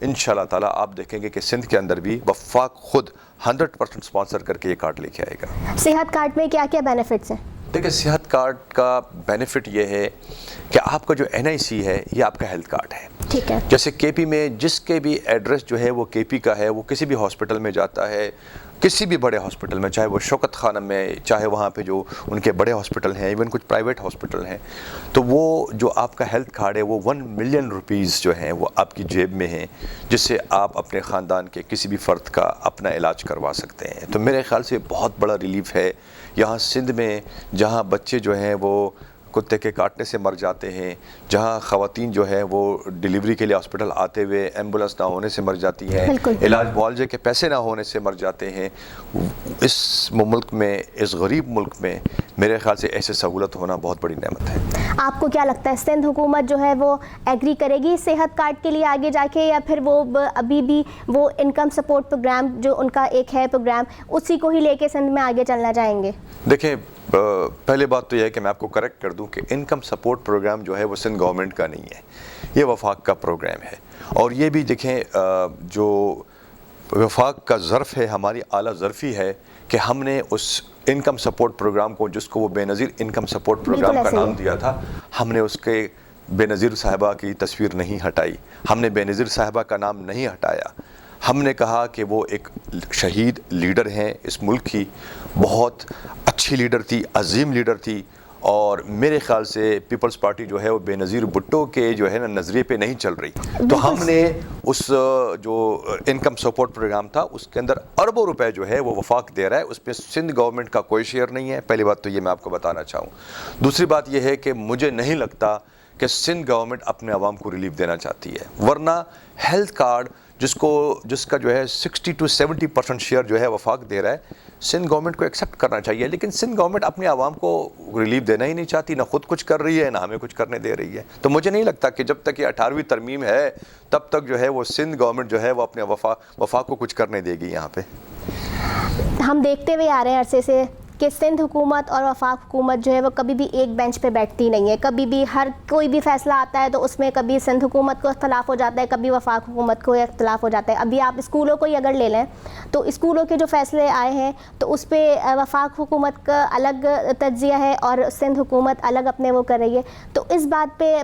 انشاءاللہ تعالیٰ آپ دیکھیں گے کہ سندھ کے اندر بھی وفاق خود 100% اسپانسر کر کے یہ کارڈ لے کے آئے گا۔ صحت کارڈ میں کیا کیا بینیفٹس ہیں؟ دیکھیں صحت کارڈ کا بینیفٹ یہ ہے کہ آپ کا جو NIC ہے یہ آپ کا ہیلتھ کارڈ ہے۔ ٹھیک ہے۔ جیسے کے پی میں جس کے بھی ایڈریس جو ہے وہ کے پی کا ہے، وہ کسی بھی ہاسپٹل میں جاتا ہے، کسی بھی بڑے ہاسپٹل میں، چاہے وہ شوکت خانم میں، چاہے وہاں پہ جو ان کے بڑے ہاسپٹل ہیں، ایون کچھ پرائیویٹ ہاسپٹل ہیں، تو وہ جو آپ کا ہیلتھ کارڈ ہے وہ 1 ملین روپیز جو ہیں وہ آپ کی جیب میں ہیں، جس سے آپ اپنے خاندان کے کسی بھی فرد کا اپنا علاج کروا سکتے ہیں۔ تو میرے خیال سے بہت بڑا ریلیف ہے یہاں سندھ میں، جہاں بچے جو ہیں وہ کتے کے کاٹنے سے مر جاتے ہیں، جہاں خواتین جو ہے وہ ڈیلیوری کے لیے ہاسپٹل آتے ہوئے ایمبولینس نہ ہونے سے مر جاتی ہیں، علاج معالجے کے پیسے نہ ہونے سے مر جاتے ہیں۔ اس ملک میں، اس غریب ملک میں میرے خیال سے ایسے سہولت ہونا بہت بڑی نعمت ہے۔ آپ کو کیا لگتا ہے سندھ حکومت جو ہے وہ ایگری کرے گی صحت کارڈ کے لیے آگے جا کے، یا پھر وہ ابھی بھی وہ انکم سپورٹ پروگرام جو ان کا ایک ہے پروگرام اسی کو ہی لے کے سندھ میں آگے چلنا چاہیں گے؟ دیکھیں پہلے بات تو یہ ہے کہ میں آپ کو کریکٹ کر دوں کہ انکم سپورٹ پروگرام جو ہے وہ سندھ گورنمنٹ کا نہیں ہے، یہ وفاق کا پروگرام ہے۔ اور یہ بھی دیکھیں جو وفاق کا ظرف ہے، ہماری اعلیٰ ظرفی ہے کہ ہم نے اس انکم سپورٹ پروگرام کو، جس کو وہ بے نظیر انکم سپورٹ پروگرام کا نام دیا تھا، ہم نے اس کے بے نظیر صاحبہ کی تصویر نہیں ہٹائی، ہم نے بے نظیر صاحبہ کا نام نہیں ہٹایا۔ ہم نے کہا کہ وہ ایک شہید لیڈر ہیں اس ملک کی، بہت اچھی لیڈر تھی، عظیم لیڈر تھی، اور میرے خیال سے پیپلز پارٹی جو ہے وہ بے نظیر بھٹو کے جو ہے نا نظریے پہ نہیں چل رہی۔ تو ہم نے اس جو انکم سپورٹ پروگرام تھا اس کے اندر اربوں روپے جو ہے وہ وفاق دے رہا ہے، اس پہ سندھ گورنمنٹ کا کوئی شیئر نہیں ہے۔ پہلی بات تو یہ میں آپ کو بتانا چاہوں۔ دوسری بات یہ ہے کہ مجھے نہیں لگتا کہ سندھ گورنمنٹ اپنے عوام کو ریلیف دینا چاہتی ہے، ورنہ ہیلتھ کارڈ جس کا جو ہے 60 to 70% شیئر جو ہے وفاق دے رہا ہے، سندھ گورنمنٹ کو ایکسیپٹ کرنا چاہیے۔ لیکن سندھ گورنمنٹ اپنے عوام کو ریلیف دینا ہی نہیں چاہتی، نہ خود کچھ کر رہی ہے، نہ ہمیں کچھ کرنے دے رہی ہے۔ تو مجھے نہیں لگتا کہ جب تک یہ 18ویں ترمیم ہے تب تک جو ہے وہ سندھ گورنمنٹ جو ہے وہ اپنے وفاق کو کچھ کرنے دے گی یہاں پہ۔ ہم دیکھتے ہوئے آ رہے ہیں عرصے سے کہ سندھ حکومت اور وفاق حکومت جو ہے وہ کبھی بھی ایک بینچ پہ بیٹھتی نہیں ہے، کبھی بھی ہر کوئی بھی فیصلہ آتا ہے تو اس میں کبھی سندھ حکومت کو اختلاف ہو جاتا ہے، کبھی وفاق حکومت کو اختلاف ہو جاتا ہے۔ ابھی آپ اسکولوں کو ہی اگر لے لیں تو اسکولوں کے جو فیصلے آئے ہیں تو اس پہ وفاق حکومت کا الگ تجزیہ ہے اور سندھ حکومت الگ اپنے وہ کر رہی ہے، تو اس بات پہ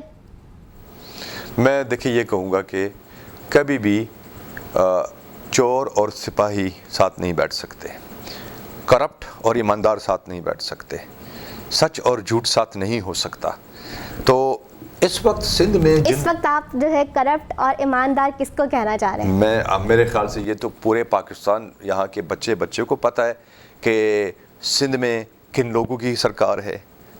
میں دیکھیں یہ کہوں گا کہ کبھی بھی چور اور سپاہی ساتھ نہیں بیٹھ سکتے، کرپٹ اور ایماندار ساتھ نہیں بیٹھ سکتے، سچ اور جھوٹ ساتھ نہیں ہو سکتا۔ تو اس وقت سندھ میں اس وقت آپ جو ہے کرپٹ اور ایماندار کس کو کہنا چاہ رہے ہیں؟ میرے خیال سے یہ تو پورے پاکستان، یہاں کے بچے کو پتہ ہے کہ سندھ میں کن لوگوں کی سرکار ہے،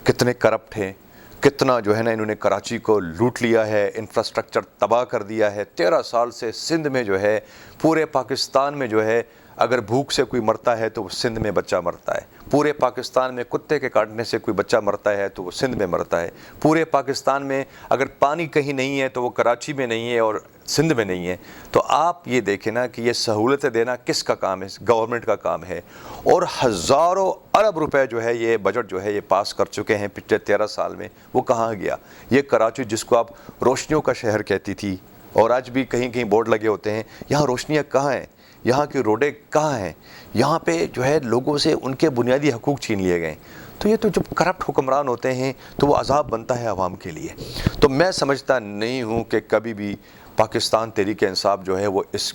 کتنے کرپٹ ہیں، کتنا جو ہے نا انہوں نے کراچی کو لوٹ لیا ہے، انفراسٹرکچر تباہ کر دیا ہے۔ 13 سال سے سندھ میں جو ہے، پورے پاکستان میں جو ہے، اگر بھوک سے کوئی مرتا ہے تو وہ سندھ میں بچہ مرتا ہے، پورے پاکستان میں کتے کے کاٹنے سے کوئی بچہ مرتا ہے تو وہ سندھ میں مرتا ہے، پورے پاکستان میں اگر پانی کہیں نہیں ہے تو وہ کراچی میں نہیں ہے اور سندھ میں نہیں ہے۔ تو آپ یہ دیکھیں نا کہ یہ سہولتیں دینا کس کا کام ہے؟ گورنمنٹ کا کام ہے۔ اور ہزاروں ارب روپے جو ہے یہ بجٹ جو ہے یہ پاس کر چکے ہیں پچھلے 13 سال میں، وہ کہاں گیا؟ یہ کراچی جس کو آپ روشنیوں کا شہر کہتی تھی، اور آج بھی کہیں کہیں بورڈ لگے ہوتے ہیں، یہاں روشنیاں کہاں ہیں؟ یہاں کی روڈیں کہاں ہیں؟ یہاں پہ جو ہے لوگوں سے ان کے بنیادی حقوق چھین لیے گئے۔ تو یہ تو جب کرپٹ حکمران ہوتے ہیں تو وہ عذاب بنتا ہے عوام کے لیے۔ تو میں سمجھتا نہیں ہوں کہ کبھی بھی پاکستان تحریک انصاف جو ہے وہ اس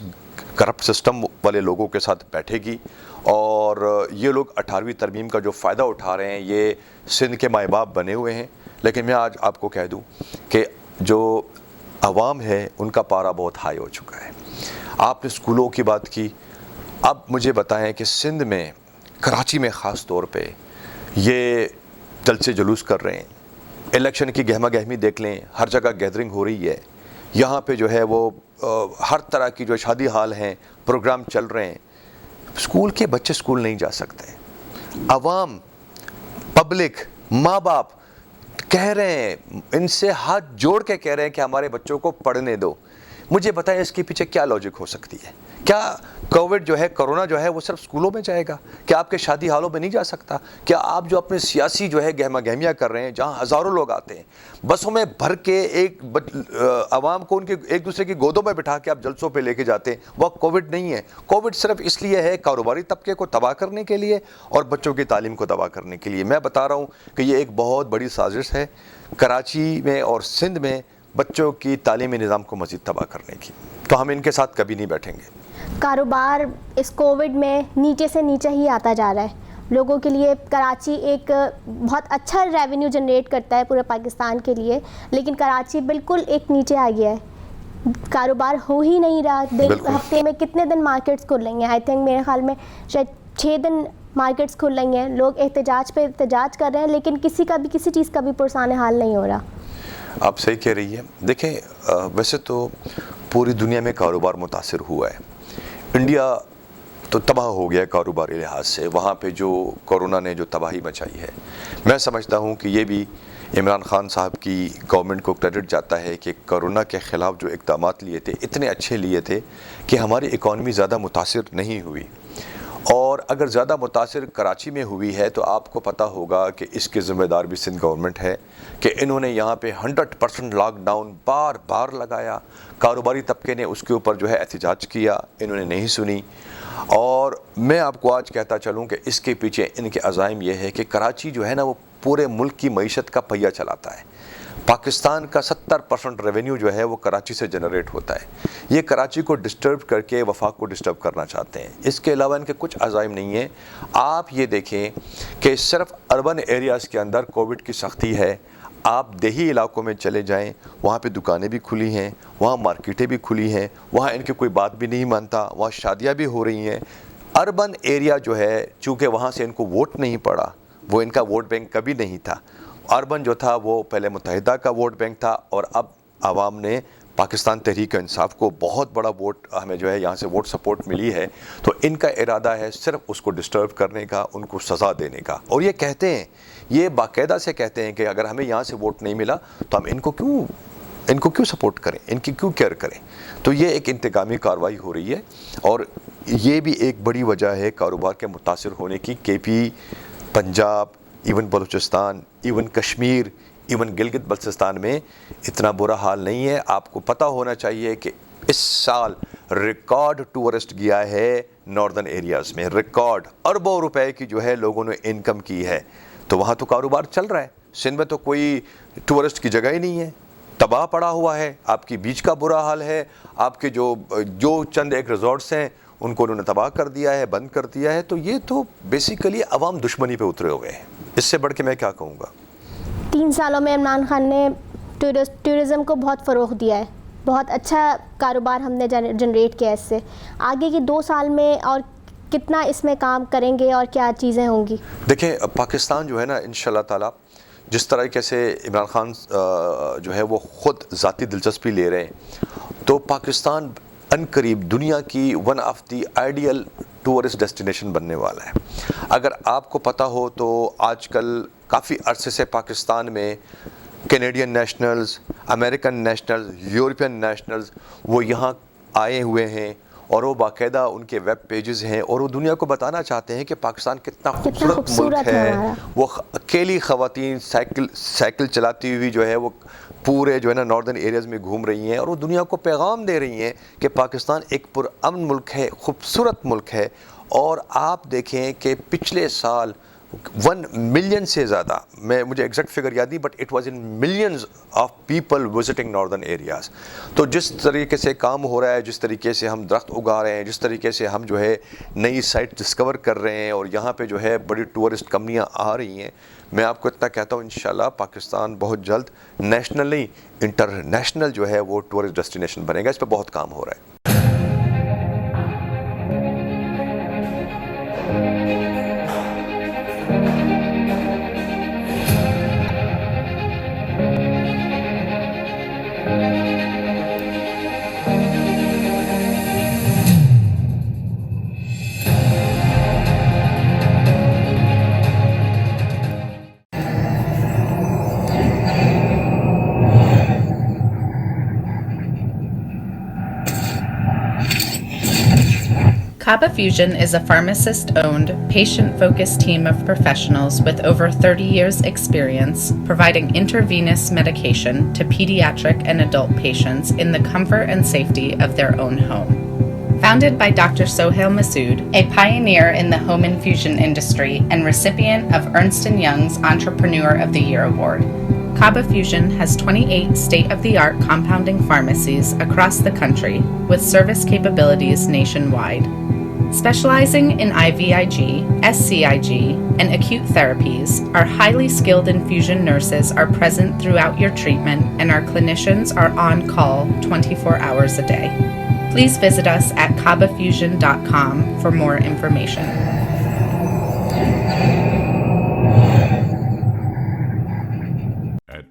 کرپٹ سسٹم والے لوگوں کے ساتھ بیٹھے گی، اور یہ لوگ 18ویں ترمیم کا جو فائدہ اٹھا رہے ہیں، یہ سندھ کے مائی باپ بنے ہوئے ہیں۔ لیکن میں آج آپ کو کہہ دوں کہ جو عوام ہے ان کا پارا بہت ہائی ہو چکا ہے۔ آپ نے اسکولوں کی بات کی، اب مجھے بتائیں کہ سندھ میں، کراچی میں خاص طور پہ یہ جلسے جلوس کر رہے ہیں، الیکشن کی گہما گہمی دیکھ لیں، ہر جگہ گیدرنگ ہو رہی ہے، یہاں پہ جو ہے وہ ہر طرح کی جو شادی حال ہیں، پروگرام چل رہے ہیں۔ اسکول کے بچے اسکول نہیں جا سکتے، عوام، پبلک، ماں باپ کہہ رہے ہیں، ان سے ہاتھ جوڑ کے کہہ رہے ہیں کہ ہمارے بچوں کو پڑھنے دو۔ مجھے بتائیں اس کے پیچھے کیا لاجک ہو سکتی ہے؟ کیا کووڈ جو ہے، کرونا جو ہے وہ صرف اسکولوں میں جائے گا؟ کیا آپ کے شادی ہالوں میں نہیں جا سکتا؟ کیا آپ جو اپنے سیاسی جو ہے گہما گہمیاں کر رہے ہیں، جہاں ہزاروں لوگ آتے ہیں بسوں میں بھر کے، عوام کو ان کے ایک دوسرے کی گودوں میں بٹھا کے آپ جلسوں پہ لے کے جاتے ہیں، وہ کووڈ نہیں ہے۔ کووڈ صرف اس لیے ہے کاروباری طبقے کو تباہ کرنے کے لیے اور بچوں کی تعلیم کو تباہ کرنے کے لیے۔ میں بتا رہا ہوں کہ یہ ایک بہت بڑی سازش ہے کراچی میں اور سندھ میں بچوں کی تعلیمی نظام کو مزید تباہ کرنے کی، تو ہم ان کے ساتھ کبھی نہیں بیٹھیں گے۔ کاروبار اس کووڈ میں نیچے سے نیچے ہی آتا جا رہا ہے۔ لوگوں کے لیے کراچی ایک بہت اچھا ریونیو جنریٹ کرتا ہے پورے پاکستان کے لیے، لیکن کراچی بالکل ایک نیچے آ گیا ہے، کاروبار ہو ہی نہیں رہا۔ ہفتے میں کتنے دن مارکیٹس کھل رہی ہیں؟ آئی تھنک میرے خیال میں شاید 6 دن مارکیٹس کھل رہی ہیں۔ لوگ احتجاج پہ احتجاج کر رہے ہیں، لیکن کسی کا بھی کسی چیز کا بھی پرسان حال نہیں ہو رہا۔ آپ صحیح کہہ رہی ہیں۔ دیکھیں ویسے تو پوری دنیا میں کاروبار متاثر ہوا ہے، انڈیا تو تباہ ہو گیا کاروباری لحاظ سے، وہاں پہ جو کورونا نے جو تباہی مچائی ہے۔ میں سمجھتا ہوں کہ یہ بھی عمران خان صاحب کی گورنمنٹ کو کریڈٹ جاتا ہے کہ کورونا کے خلاف جو اقدامات لیے تھے اتنے اچھے لیے تھے کہ ہماری اکانومی زیادہ متاثر نہیں ہوئی، اور اگر زیادہ متاثر کراچی میں ہوئی ہے تو آپ کو پتہ ہوگا کہ اس کے ذمہ دار بھی سندھ گورنمنٹ ہے کہ انہوں نے یہاں پہ 100% لاک ڈاؤن بار بار لگایا، کاروباری طبقے نے اس کے اوپر جو ہے احتجاج کیا، انہوں نے نہیں سنی۔ اور میں آپ کو آج کہتا چلوں کہ اس کے پیچھے ان کے عزائم یہ ہے کہ کراچی جو ہے نا وہ پورے ملک کی معیشت کا پہیہ چلاتا ہے۔ پاکستان کا 70% ریونیو جو ہے وہ کراچی سے جنریٹ ہوتا ہے۔ یہ کراچی کو ڈسٹرب کر کے وفاق کو ڈسٹرب کرنا چاہتے ہیں، اس کے علاوہ ان کے کچھ عزائم نہیں ہیں۔ آپ یہ دیکھیں کہ صرف اربن ایریاز کے اندر کووڈ کی سختی ہے، آپ دیہی علاقوں میں چلے جائیں، وہاں پہ دکانیں بھی کھلی ہیں، وہاں مارکیٹیں بھی کھلی ہیں، وہاں ان کی کوئی بات بھی نہیں مانتا، وہاں شادیاں بھی ہو رہی ہیں۔ اربن ایریا جو ہے چونکہ وہاں سے ان کو ووٹ نہیں پڑا، وہ ان کا ووٹ بینک کبھی نہیں تھا۔ اربن جو تھا وہ پہلے متحدہ کا ووٹ بینک تھا، اور اب عوام نے پاکستان تحریک انصاف کو بہت بڑا ووٹ، ہمیں جو ہے یہاں سے ووٹ سپورٹ ملی ہے، تو ان کا ارادہ ہے صرف اس کو ڈسٹرب کرنے کا، ان کو سزا دینے کا۔ اور یہ کہتے ہیں، یہ باقاعدہ سے کہتے ہیں کہ اگر ہمیں یہاں سے ووٹ نہیں ملا تو ہم ان کو کیوں سپورٹ کریں، ان کی کیوں کیئر کریں۔ تو یہ ایک انتقامی کارروائی ہو رہی ہے، اور یہ بھی ایک بڑی وجہ ہے کاروبار کے متاثر ہونے کی۔ K P, Punjab, even Balochistan, even Kashmir, even Gilgit Baltistan میں اتنا برا حال نہیں ہے۔ آپ کو پتہ ہونا چاہیے کہ اس سال ریکارڈ ٹورسٹ گیا ہے ناردرن ایریاز میں، ریکارڈ اربوں روپے کی جو ہے لوگوں نے انکم کی ہے، تو وہاں تو کاروبار چل رہا ہے۔ سندھ میں تو کوئی ٹورسٹ کی جگہ ہی نہیں ہے، تباہ پڑا ہوا ہے، آپ کی بیچ کا برا حال ہے، آپ کے جو چند ایک ریزورٹس ہیں ان کو انہوں نے تباہ کر دیا ہے، بند کر دیا ہے۔ تو یہ تو بیسیکلی عوام دشمنی پہ اترے ہوئے ہیں، اس سے بڑھ کے میں کیا کہوں گا۔ 3 سالوں میں عمران خان نے ٹورزم کو بہت فروغ دیا ہے، بہت اچھا کاروبار ہم نے جنریٹ کیا اس سے۔ آگے کی 2 سال میں اور کتنا اس میں کام کریں گے اور کیا چیزیں ہوں گی؟ دیکھیں پاکستان جو ہے نا انشاءاللہ تعالیٰ جس طریقے سے عمران خان جو ہے وہ خود ذاتی دلچسپی لے رہے ہیں، تو پاکستان ان قریب دنیا کی one of the ideal tourist destination بننے والا ہے۔ اگر آپ کو پتہ ہو تو آج کل کافی عرصے سے پاکستان میں Canadian nationals, American nationals, European nationals وہ یہاں آئے ہوئے ہیں، اور وہ باقاعدہ ان کے ویب پیجز ہیں، اور وہ دنیا کو بتانا چاہتے ہیں کہ پاکستان کتنا خوبصورت ملک ہے۔ وہ اکیلی خواتین سائیکل چلاتی ہوئی جو ہے وہ پورے جو ہے نا ناردرن ایریاز میں گھوم رہی ہیں، اور وہ دنیا کو پیغام دے رہی ہیں کہ پاکستان ایک پرامن ملک ہے، خوبصورت ملک ہے۔ اور آپ دیکھیں کہ پچھلے سال 1 ملین سے زیادہ، مجھے ایگزیکٹ فگر یاد نہیں، but it was in millions of people visiting northern areas. تو جس طریقے سے کام ہو رہا ہے، جس طریقے سے ہم درخت اگا رہے ہیں، جس طریقے سے ہم جو ہے نئی سائٹ ڈسکور کر رہے ہیں، اور یہاں پہ جو ہے بڑی ٹورسٹ کمپنیاں آ رہی ہیں، میں آپ کو اتنا کہتا ہوں انشاءاللہ پاکستان بہت جلد نیشنل نہیں انٹرنیشنل جو ہے وہ ٹورسٹ ڈیسٹینیشن بنے گا۔ اس پہ بہت کام ہو رہا ہے۔ Kaba Fusion is a pharmacist-owned, patient-focused team of professionals with over 30 years' experience providing intravenous medication to pediatric and adult patients in the comfort and safety of their own home. Founded by Dr. Sohail Masood, a pioneer in the home infusion industry and recipient of Ernst & Young's Entrepreneur of the Year award, Kaba Fusion has 28 state-of-the-art compounding pharmacies across the country with service capabilities nationwide. Specializing in IVIG, SCIG, and acute therapies, our highly skilled infusion nurses are present throughout your treatment, and our clinicians are on call 24 hours a day. Please visit us at kabafusion.com for more information.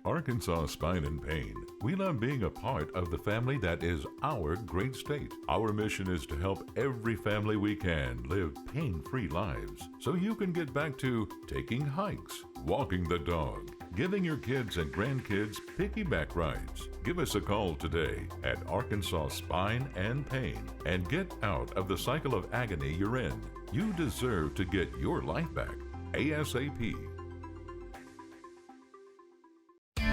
Arkansas Spine and Pain. We love being a part of the family that is our great state. Our mission is to help every family we can live pain-free lives so you can get back to taking hikes, walking the dog, giving your kids and grandkids piggyback rides. Give us a call today at Arkansas Spine and Pain and get out of the cycle of agony you're in. You deserve to get your life back ASAP.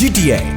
GTA।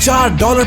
$4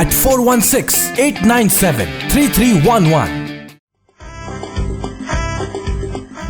at 416-897-3311।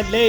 LA।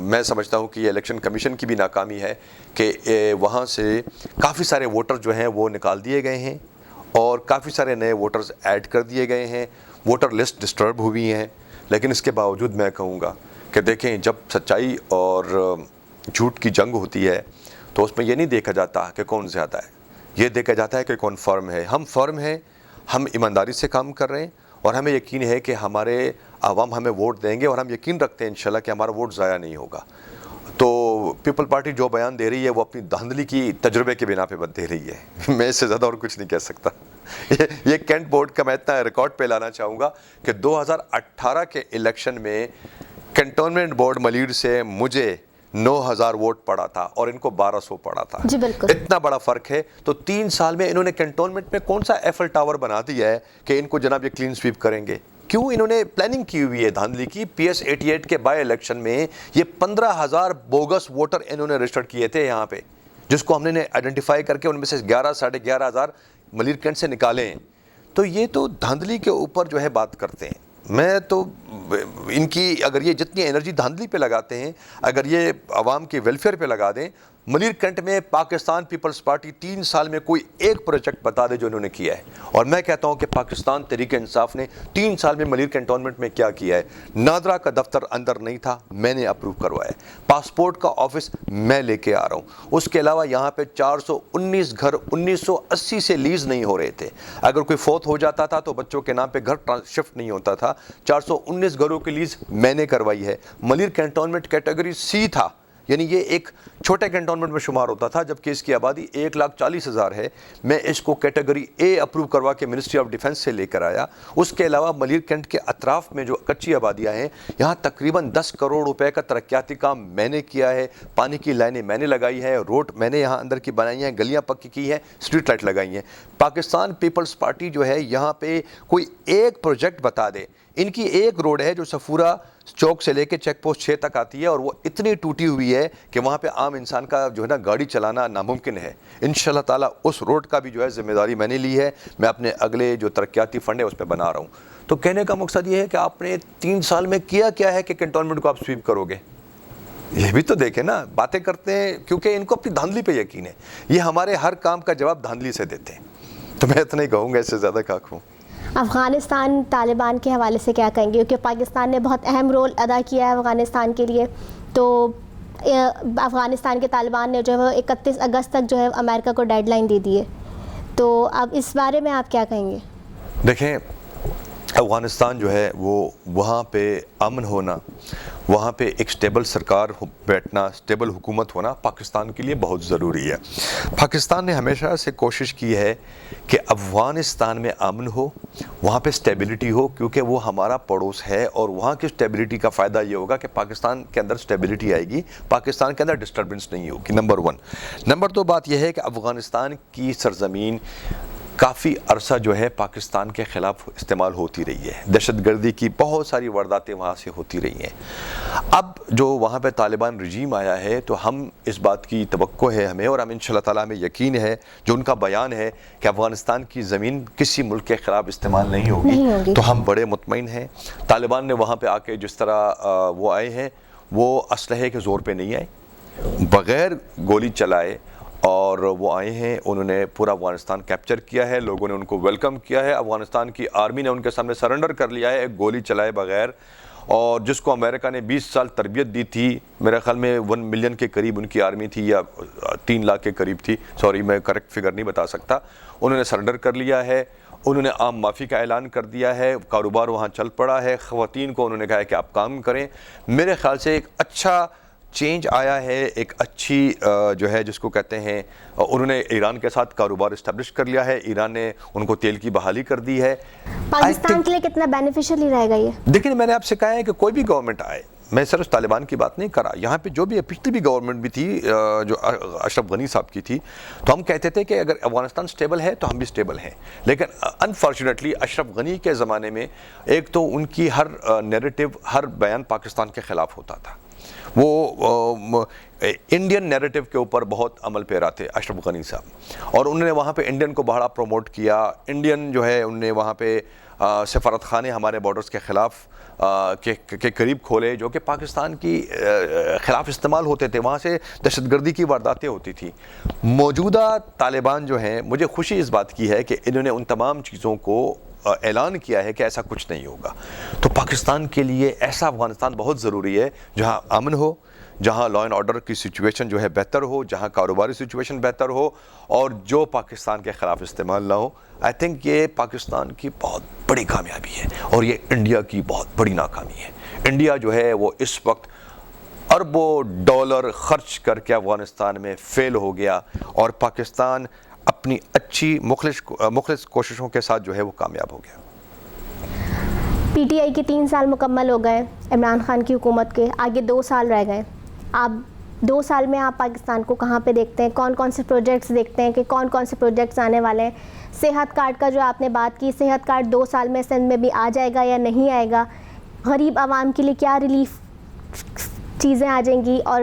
میں سمجھتا ہوں کہ یہ election commission کی بھی ناکامی ہے کہ وہاں سے کافی سارے ووٹر جو ہیں وہ نکال دیے گئے ہیں اور کافی سارے نئے ووٹرز ایڈ کر دیے گئے ہیں, ووٹر لسٹ ڈسٹرب ہوئی ہیں. لیکن اس کے باوجود میں کہوں گا کہ دیکھیں, جب سچائی اور جھوٹ کی جنگ ہوتی ہے تو اس میں یہ نہیں دیکھا جاتا کہ کون زیادہ ہے, یہ دیکھا جاتا ہے کہ کون فرم ہے. ہم فرم ہیں, ہم ایمانداری سے کام کر رہے ہیں اور ہمیں یقین ہے کہ ہمارے عوام ہمیں ووٹ دیں گے اور ہم یقین رکھتے ہیں انشاءاللہ کہ ہمارا ووٹ ضائع نہیں ہوگا. تو پیپل پارٹی جو بیان دے رہی ہے وہ اپنی دھاندلی کی تجربے کے بنا پہ دے رہی ہے. میں اس سے زیادہ اور کچھ نہیں کہہ سکتا. یہ کینٹ بورڈ کا میں اتنا ریکارڈ پہ لانا چاہوں گا کہ 2018 کے الیکشن میں کنٹونمنٹ بورڈ ملیر سے مجھے 9,000 ووٹ پڑا تھا اور ان کو 1,200 پڑا تھا. جی بالکل, اتنا بڑا فرق ہے. تو 3 سال میں انہوں نے کنٹونمنٹ میں کون سا ایفل ٹاور بنا دیا ہے کہ ان کو جناب یہ کلین سویپ کریں گے؟ کیوں؟ انہوں نے پلاننگ کی ہوئی ہے دھاندلی کی. پی ایس 88 کے بائی الیکشن میں یہ 15,000 بوگس ووٹر انہوں نے رجسٹر کیے تھے یہاں پہ, جس کو ہم نے آئیڈینٹیفائی کر کے ان میں سے 11,500 ملیر کینٹ سے نکالے ہیں. تو یہ تو دھاندلی کے اوپر جو ہے بات کرتے ہیں. میں تو ان کی اگر یہ جتنی انرجی دھاندلی پہ لگاتے ہیں, اگر یہ عوام کے ویلفیئر پہ لگا دیں. ملیر کنٹ میں پاکستان پیپلز پارٹی 3 سال میں کوئی ایک پروجیکٹ بتا دے جو انہوں نے کیا ہے. اور میں کہتا ہوں کہ پاکستان تحریک انصاف نے 3 سال میں ملیر کنٹونمنٹ میں کیا کیا ہے. نادرا کا دفتر اندر نہیں تھا, میں نے اپروو کروایا. پاسپورٹ کا آفس میں لے کے آ رہا ہوں. اس کے علاوہ یہاں پہ 419 گھر 1980 سے لیز نہیں ہو رہے تھے. اگر کوئی فوت ہو جاتا تھا تو بچوں کے نام پہ گھر شفٹ نہیں ہوتا تھا. 419 گھروں کی لیز میں نے کروائی ہے. ملیر کنٹونمنٹ کیٹیگری سی تھا, یعنی یہ ایک چھوٹے کنٹونمنٹ میں شمار ہوتا تھا, جبکہ اس کی آبادی 1,40,000 ہے. میں اس کو کیٹیگری اے اپروو کروا کے منسٹری آف ڈیفنس سے لے کر آیا. اس کے علاوہ ملیر کنٹ کے اطراف میں جو کچی آبادیاں ہیں, یہاں تقریباً 10 کروڑ روپے کا ترقیاتی کام میں نے کیا ہے. پانی کی لائنیں میں نے لگائی ہیں, روڈ میں نے یہاں اندر کی بنائی ہیں, گلیاں پکی کی ہیں, اسٹریٹ لائٹ لگائی ہیں. پاکستان پیپلز پارٹی جو ہے یہاں پہ کوئی ایک پروجیکٹ بتا دے. ان کی ایک روڈ ہے جو صفورہ چوک سے لے کے چیک پوسٹ 6 تک آتی ہے اور وہ اتنی ٹوٹی ہوئی ہے کہ وہاں پہ عام انسان کا جو ہے نا گاڑی چلانا ناممکن ہے. انشاءاللہ تعالیٰ اس روڈ کا بھی جو ہے ذمہ داری میں نے لی ہے. میں اپنے اگلے جو ترقیاتی فنڈ ہے اس پہ بنا رہا ہوں. تو کہنے کا مقصد یہ ہے کہ آپ نے 3 سال میں کیا ہے کہ کنٹونمنٹ کو آپ سویپ کرو گے؟ یہ بھی تو دیکھیں نا. باتیں کرتے ہیں کیونکہ ان کو اپنی دھاندلی پہ یقین ہے. یہ ہمارے ہر کام کا جواب دھاندلی سے دیتے ہیں. تو میں اتنا ہی کہوں گا, اس سے زیادہ کیا کہوں. افغانستان طالبان کے حوالے سے کیا کہیں گے؟ کیونکہ پاکستان نے بہت اہم رول ادا کیا ہے افغانستان کے لیے. تو افغانستان کے طالبان نے جو ہے وہ 31 اگست تک جو ہے امریکہ کو ڈیڈ لائن دے دی ہے. تو اب اس بارے میں آپ کیا کہیں گے؟ دیکھیں, افغانستان جو ہے وہ وہاں پہ امن ہونا, وہاں پہ ایک سٹیبل سرکار بیٹھنا, سٹیبل حکومت ہونا پاکستان کے لیے بہت ضروری ہے. پاکستان نے ہمیشہ سے کوشش کی ہے کہ افغانستان میں امن ہو, وہاں پہ سٹیبلٹی ہو, کیونکہ وہ ہمارا پڑوس ہے اور وہاں کی سٹیبلٹی کا فائدہ یہ ہوگا کہ پاکستان کے اندر سٹیبلٹی آئے گی, پاکستان کے اندر ڈسٹربنس نہیں ہوگی. نمبر 1. نمبر 2 بات یہ ہے کہ افغانستان کی سرزمین کافی عرصہ جو ہے پاکستان کے خلاف استعمال ہوتی رہی ہے. دہشت گردی کی بہت ساری وارداتیں وہاں سے ہوتی رہی ہیں. اب جو وہاں پہ طالبان رجیم آیا ہے تو ہم اس بات کی توقع ہے ہمیں, اور ہم انشاءاللہ تعالیٰ ہمیں یقین ہے جو ان کا بیان ہے کہ افغانستان کی زمین کسی ملک کے خلاف استعمال نہیں ہوگی, تو ہم بڑے مطمئن ہیں. طالبان نے وہاں پہ آ کے جس طرح وہ آئے ہیں, وہ اسلحے کے زور پہ نہیں آئے, بغیر گولی چلائے اور وہ آئے ہیں. انہوں نے پورا افغانستان کیپچر کیا ہے, لوگوں نے ان کو ویلکم کیا ہے. افغانستان کی آرمی نے ان کے سامنے سرنڈر کر لیا ہے ایک گولی چلائے بغیر, اور جس کو امریکہ نے 20 سال تربیت دی تھی. میرے خیال میں 1 ملین کے قریب ان کی آرمی تھی یا 3 لاکھ کے قریب تھی, سوری میں کریکٹ فگر نہیں بتا سکتا. انہوں نے سرنڈر کر لیا ہے. انہوں نے عام معافی کا اعلان کر دیا ہے. کاروبار وہاں چل پڑا ہے. خواتین کو انہوں نے کہا ہے کہ آپ کام کریں. میرے خیال سے ایک اچھا چینج آیا ہے, ایک اچھی جو ہے جس کو کہتے ہیں, انہوں نے ایران کے ساتھ کاروبار اسٹیبلش کر لیا ہے. ایران نے ان کو تیل کی بحالی کر دی ہے. پاکستان کے لیے کتنا بینیفیشل ہی رہے گا یہ؟ دیکھیں, میں نے آپ سے کہا ہے کہ کوئی بھی گورنمنٹ آئے, میں صرف طالبان کی بات نہیں کرا, یہاں پہ جو بھی پچھلی بھی گورنمنٹ بھی تھی جو اشرف غنی صاحب کی تھی, تو ہم کہتے تھے کہ اگر افغانستان سٹیبل ہے تو ہم بھی سٹیبل ہیں. لیکن انفارچونیٹلی اشرف غنی کے زمانے میں ایک تو ان کی ہر نیریٹو, ہر بیان پاکستان کے خلاف ہوتا تھا. وہ انڈین نیریٹو کے اوپر بہت عمل پیرا تھے اشرف غنی صاحب, اور انہوں نے وہاں پہ انڈین کو بڑا پروموٹ کیا. انڈین جو ہے انہوں نے وہاں پہ سفارت خانے ہمارے بارڈرز کے خلاف کے قریب کھولے جو کہ پاکستان کی خلاف استعمال ہوتے تھے. وہاں سے دہشت گردی کی وارداتیں ہوتی تھی. موجودہ طالبان جو ہیں, مجھے خوشی اس بات کی ہے کہ انہوں نے ان تمام چیزوں کو اعلان کیا ہے کہ ایسا کچھ نہیں ہوگا. تو پاکستان کے لیے ایسا افغانستان بہت ضروری ہے جہاں امن ہو, جہاں لا اینڈ آرڈر کی سچویشن جو ہے بہتر ہو, جہاں کاروباری سچویشن بہتر ہو, اور جو پاکستان کے خلاف استعمال نہ ہو. آئی تھنک یہ پاکستان کی بہت بڑی کامیابی ہے اور یہ انڈیا کی بہت بڑی ناکامی ہے. انڈیا جو ہے وہ اس وقت اربوں ڈالر خرچ کر کے افغانستان میں فیل ہو گیا, اور پاکستان اپنی اچھی مخلص کوششوں کے ساتھ جو ہے وہ کامیاب ہو گیا. پی ٹی آئی کے 3 سال مکمل ہو گئے عمران خان کی حکومت کے, آگے 2 سال رہ گئے. آپ 2 سال میں آپ پاکستان کو کہاں پہ دیکھتے ہیں, کون کون سے پروجیکٹس دیکھتے ہیں کہ کون کون سے پروجیکٹس آنے والے ہیں؟ صحت کارڈ کا جو آپ نے بات کی, صحت کارڈ 2 سال میں سندھ میں بھی آ جائے گا یا نہیں آئے گا؟ غریب عوام کے لیے کیا ریلیف چیزیں آ جائیں گی, اور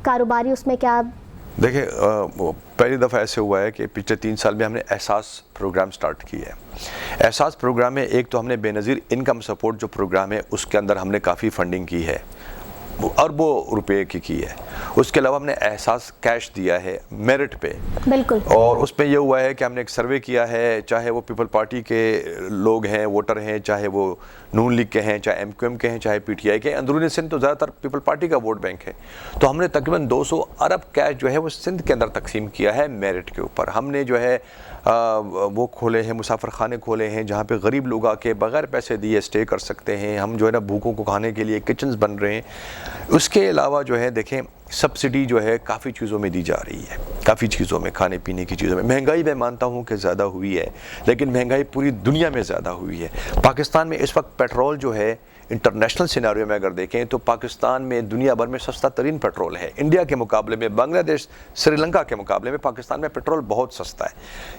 کاروباری اس میں کیا؟ دیکھیں, پہلی دفعہ ایسے ہوا ہے کہ پچھلے 3 سال میں ہم نے احساس پروگرام سٹارٹ کیا ہے. احساس پروگرام میں ایک تو ہم نے بے نظیر انکم سپورٹ جو پروگرام ہے اس کے اندر ہم نے کافی فنڈنگ کی ہے, اربوں روپے کی ہے. اس کے علاوہ ہم نے احساس کیش دیا ہے میرٹ پہ. بالکل. اور اس میں یہ ہوا ہے کہ ہم نے ایک سروے کیا ہے, چاہے وہ پیپل پارٹی کے لوگ ہیں, ووٹر ہیں, چاہے وہ نون لیگ کے ہیں, چاہے ایم کیو ایم کے ہیں, چاہے پی ٹی آئی کے. اندرونی سندھ تو زیادہ تر پیپل پارٹی کا ووٹ بینک ہے. تو ہم نے تقریباً 200 ارب کیش جو ہے وہ سندھ کے اندر تقسیم کیا ہے میرٹ کے اوپر. ہم نے جو ہے وہ کھولے ہیں, مسافر خانے کھولے ہیں جہاں پہ غریب لوگ آ کے بغیر پیسے دیے اسٹے کر سکتے ہیں. ہم جو ہے نا بھوکوں کو کھانے کے لیے کچنز بن رہے ہیں. اس کے علاوہ جو ہے دیکھیں سبسڈی جو ہے کافی چیزوں میں دی جا رہی ہے, کافی چیزوں میں, کھانے پینے کی چیزوں میں. مہنگائی میں مانتا ہوں کہ زیادہ ہوئی ہے, لیکن مہنگائی پوری دنیا میں زیادہ ہوئی ہے. پاکستان میں اس وقت پیٹرول جو ہے انٹرنیشنل سیناریو میں اگر دیکھیں تو پاکستان میں دنیا بھر میں سستا ترین پیٹرول ہے. انڈیا کے مقابلے میں, بنگلہ دیش, سری لنکا کے مقابلے میں پاکستان میں پیٹرول بہت سستا ہے.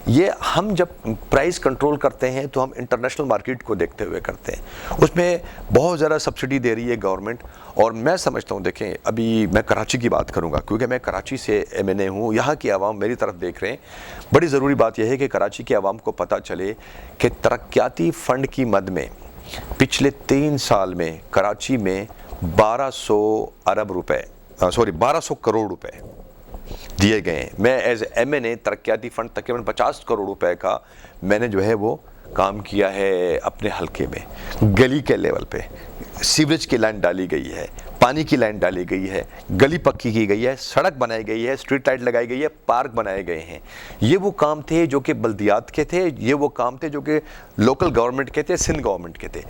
یہ ہم جب پرائز کنٹرول کرتے ہیں تو ہم انٹرنیشنل مارکیٹ کو دیکھتے ہوئے کرتے ہیں. اس میں بہت زیادہ سبسڈی دے رہی ہے گورنمنٹ. اور میں سمجھتا ہوں, دیکھیں ابھی میں کراچی کی بات کروں گا کیونکہ میں کراچی سے MNA ہوں. یہاں کی عوام میری طرف دیکھ رہے ہیں. بڑی ضروری بات یہ ہے کہ کراچی کی عوام کو پتہ چلے کہ ترقیاتی فنڈ کی مد میں پچھلے 3 سال میں کراچی میں 1200 کروڑ روپے دیے گئے ہیں. میں ایز MNA ترقیاتی فنڈ تقریباً 50 کروڑ روپے کا میں نے جو ہے وہ کام کیا ہے اپنے حلقے میں. گلی کے لیول پہ سیوریج کی لائن ڈالی گئی ہے, پانی کی لائن ڈالی گئی ہے, گلی پکی کی گئی ہے, سڑک بنائی گئی ہے, اسٹریٹ لائٹ لگائی گئی ہے, پارک بنائے گئے ہیں. یہ وہ کام تھے جو کہ بلدیات کے تھے, یہ وہ کام تھے جو کہ لوکل گورنمنٹ کے تھے, سندھ گورنمنٹ کے تھے.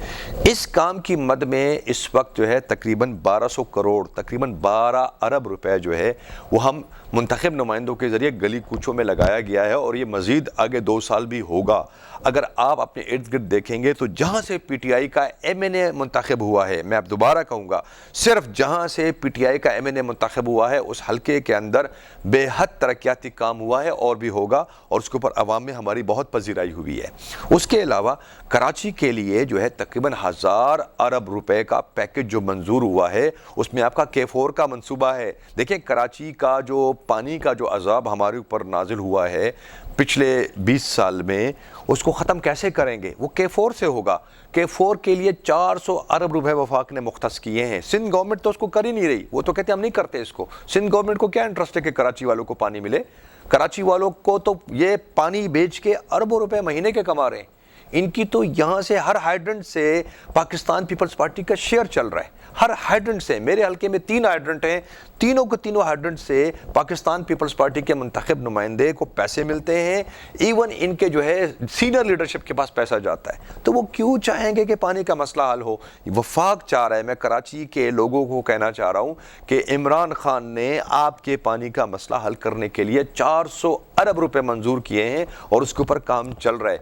اس کام کی مد میں اس وقت جو ہے تقریباً 1200 کروڑ, تقریباً 12 ارب روپے جو ہے وہ ہم منتخب نمائندوں کے ذریعے گلی کوچوں میں لگایا گیا ہے. اور یہ مزید آگے 2 سال بھی ہوگا. اگر آپ اپنے ارد گرد دیکھیں گے تو جہاں سے پی ٹی آئی کا MNA منتخب ہوا ہے, میں اب دوبارہ کہوں گا, صرف جہاں سے پی ٹی آئی کا MNA منتخب ہوا ہے اس حلقے کے اندر بے حد ترقیاتی کام ہوا ہے اور بھی ہوگا, اور اس کے اوپر عوام میں ہماری بہت پذیرائی ہوئی ہے. اس کے علاوہ کراچی کے لیے جو ہے تقریباً 1000 ارب روپے کا پیکج جو منظور ہوا ہے, اس میں آپ کا K4 کا منصوبہ ہے. دیکھیں کراچی کا جو پانی کا جو عذاب ہمارے اوپر نازل ہوا ہے پچھلے 20 سال میں, اس کو ختم کیسے کریں گے؟ وہ K4 سے ہوگا. K4 کے لیے 400 ارب روپے وفاق نے مختص کیے ہیں. سندھ گورنمنٹ تو اس کو کر ہی نہیں رہی, وہ تو کہتے ہیں ہم نہیں کرتے اس کو. سندھ گورنمنٹ کو کیا انٹرسٹ ہے کہ کراچی والوں کو پانی ملے؟ کراچی والوں کو تو یہ پانی بیچ کے اربوں روپے مہینے کے کما رہے ہیں. ان کی تو یہاں سے ہر ہائیڈرنٹ سے پاکستان پیپلز پارٹی کا شیئر چل رہا ہے. ہر ہائیڈرنٹ سے, میرے حلقے میں 3 ہائیڈرنٹ ہیں, تینوں ہائیڈرنٹ سے پاکستان پیپلز پارٹی کے منتخب نمائندے کو پیسے ملتے ہیں. ایون ان کے جو ہے سینئر لیڈرشپ کے پاس پیسہ جاتا ہے. تو وہ کیوں چاہیں گے کہ پانی کا مسئلہ حل ہو؟ وفاق چاہ رہا ہے. میں کراچی کے لوگوں کو کہنا چاہ رہا ہوں کہ عمران خان نے آپ کے پانی کا مسئلہ حل کرنے کے لیے 400 ارب روپے منظور کیے ہیں اور اس کے اوپر کام چل رہا ہے.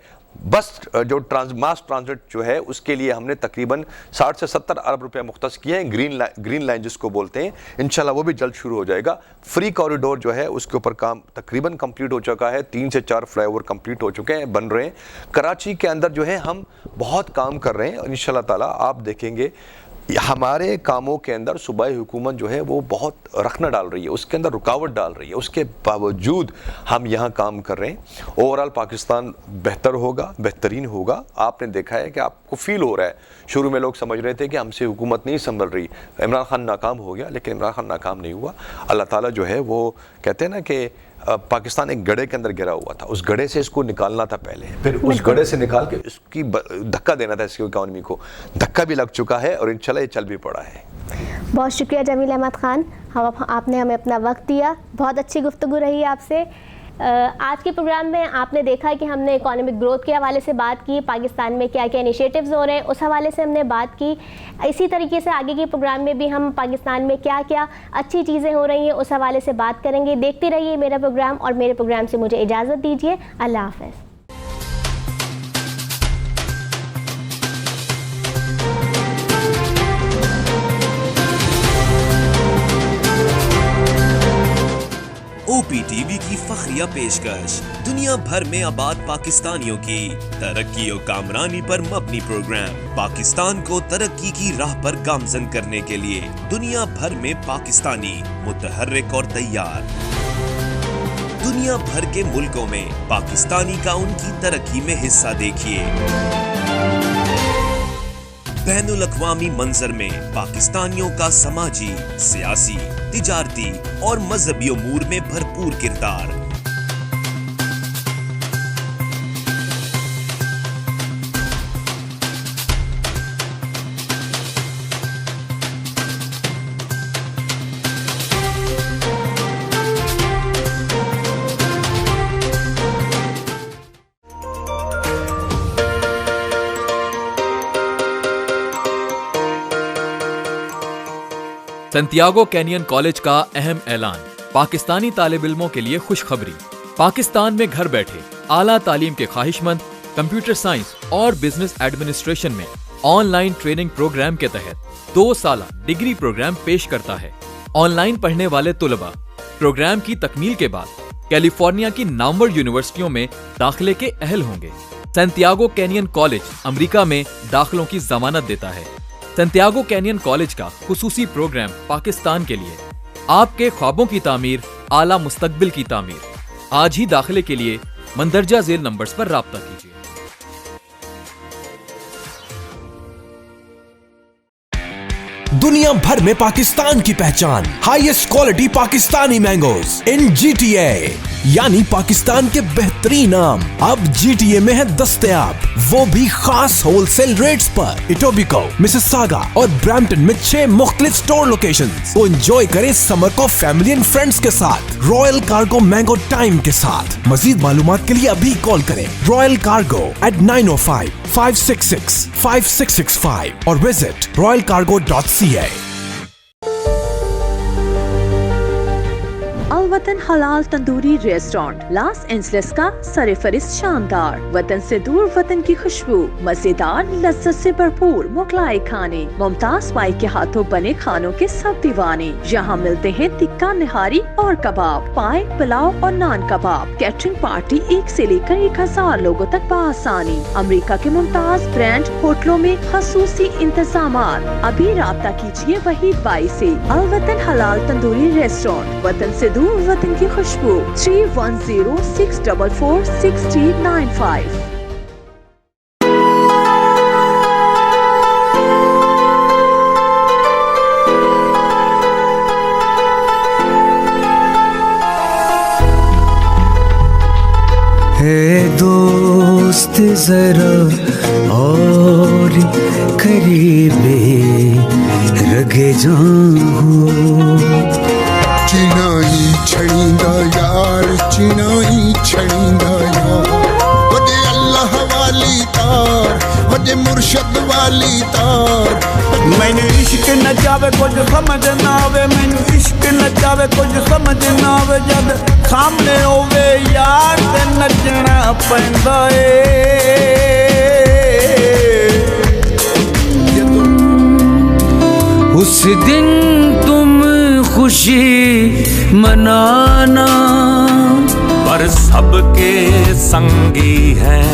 بس جو ماس ٹرانزٹ جو ہے اس کے لیے ہم نے تقریباً 60 سے 70 ارب روپے مختص کیے ہیں. گرین لائن جس کو بولتے ہیں, انشاءاللہ وہ بھی جلد شروع ہو جائے گا. فری کوریڈور جو ہے اس کے اوپر کام تقریباً کمپلیٹ ہو چکا ہے. 3 سے 4 فلائی اوور کمپلیٹ ہو چکے ہیں, بن رہے ہیں. کراچی کے اندر جو ہے ہم بہت کام کر رہے ہیں. انشاءاللہ تعالیٰ آپ دیکھیں گے ہمارے کاموں کے اندر صوبائی حکومت جو ہے وہ بہت رخنہ ڈال رہی ہے، اس کے اندر رکاوٹ ڈال رہی ہے، اس کے باوجود ہم یہاں کام کر رہے ہیں. اوورآل پاکستان بہتر ہوگا، بہترین ہوگا. آپ نے دیکھا ہے کہ آپ کو فیل ہو رہا ہے، شروع میں لوگ سمجھ رہے تھے کہ ہم سے حکومت نہیں سنبھل رہی، عمران خان ناکام ہو گیا، لیکن عمران خان ناکام نہیں ہوا. اللہ تعالیٰ جو ہے وہ کہتے ہیں نا کہ پاکستان ایک گڑھے کے اندر گرا ہوا تھا، اس گڑھے سے اس کو نکالنا تھا پہلے، پھر اس گڑھے سے نکال کے اس کی دھکا دینا تھا، اس کی اکانومی کو. دھکا بھی لگ چکا ہے اور انشاءاللہ یہ چل بھی پڑا ہے. بہت شکریہ جمیل احمد خان، آپ نے ہمیں اپنا وقت دیا. بہت اچھی گفتگو رہی آپ سے. آج کے پروگرام میں آپ نے دیکھا کہ ہم نے اکانومک گروتھ کے حوالے سے بات کی، پاکستان میں کیا کیا انیشیٹوز ہو رہے ہیں اس حوالے سے ہم نے بات کی. اسی طریقے سے آگے کے پروگرام میں بھی ہم پاکستان میں کیا کیا اچھی چیزیں ہو رہی ہیں اس حوالے سے بات کریں گے. دیکھتے رہیے میرا پروگرام، اور میرے پروگرام سے مجھے اجازت دیجیے. اللہ حافظ. او پی ٹی وی کی فخریہ پیشکش دنیا بھر میں آباد پاکستانیوں کی ترقی و کامرانی پر مبنی پروگرام. پاکستان کو ترقی کی راہ پر گامزن کرنے کے لیے دنیا بھر میں پاکستانی متحرک اور تیار. دنیا بھر کے ملکوں میں پاکستانی کا ان کی ترقی میں حصہ دیکھیے. بین الاقوامی منظر میں پاکستانیوں کا سماجی، سیاسی، تجارتی اور مذہبی امور میں بھرپور کردار. سنتیاگو کینین کالج کا اہم اعلان. پاکستانی طالب علموں کے لیے خوشخبری. پاکستان میں گھر بیٹھے اعلیٰ تعلیم کے خواہش مند کمپیوٹر سائنس اور بزنس ایڈمنسٹریشن میں آن لائن ٹریننگ پروگرام کے تحت 2 سالہ ڈگری پروگرام پیش کرتا ہے. آن لائن پڑھنے والے طلباء پروگرام کی تکمیل کے بعد کیلیفورنیا کی نامور یونیورسٹیوں میں داخلے کے اہل ہوں گے. سنتیاگو کینین کالج امریکہ میں داخلوں کی ضمانت دیتا ہے. سنتیاگو کینین کالج کا خصوصی پروگرام پاکستان کے لیے آپ کے خوابوں کی تعمیر، اعلیٰ مستقبل کی تعمیر. آج ہی داخلے کے لیے مندرجہ ذیل نمبرز پر رابطہ کیجیے. دنیا بھر میں پاکستان کی پہچان، highest quality Pakistani mangoes in G T A, یعنی پاکستان کے بہترین آم اب جی ٹی اے میں ہے دستیاب، وہ بھی خاص ہول سیل ریٹس پر. ایٹوبیکو، مسیساگا اور برامپٹن میں 6 مختلف سٹور لوکیشنز. تو انجوائے کریں سمر کو فیملی اینڈ فرینڈز کے ساتھ، رائل کارگو مینگو ٹائم کے ساتھ. مزید معلومات کے لیے ابھی کال کریں رائل کارگو at 905-566-5665 اور وزٹ royalcargo.ca. الوطن حلال تندوری ریسٹورانٹ لاس اینجلس کا سرفہرست شاندار، وطن سے دور وطن کی خوشبو، مزیدار لذت سے بھرپور مغلائی کھانے، ممتاز بائی کے ہاتھوں بنے کھانوں کے سب دیوانے. یہاں ملتے ہیں تکہ نہاری اور کباب، پائے، پلاؤ اور نان کباب. کیٹرنگ پارٹی 1 سے لے کر 1000 لوگوں تک بآسانی. امریکہ کے ممتاز برانڈ ہوٹلوں میں خصوصی انتظامات. ابھی رابطہ کیجیے وحید بائی سے. الوطن حلال تندوری ریسٹورانٹ، وطن سے دور وطن کی خوشبو. 310-644-6395. ہے دوست ذرا اور قریبے رگے جان ہو. چنائی چھڑیندا یار، چنائی چھڑیندا یار، وجہ اللہ والی تار، وجہ مرشد والی تار. مینوں عشق نہ جاوے کچھ سمجھ نہ آوے، مینوں عشق نہ جاوے کچھ سمجھ نہ آوے. جد سامنے ہووے یار تے نچنا پیندا اے. اس دن تم خوشی منانا، پر سب کے سنگی ہیں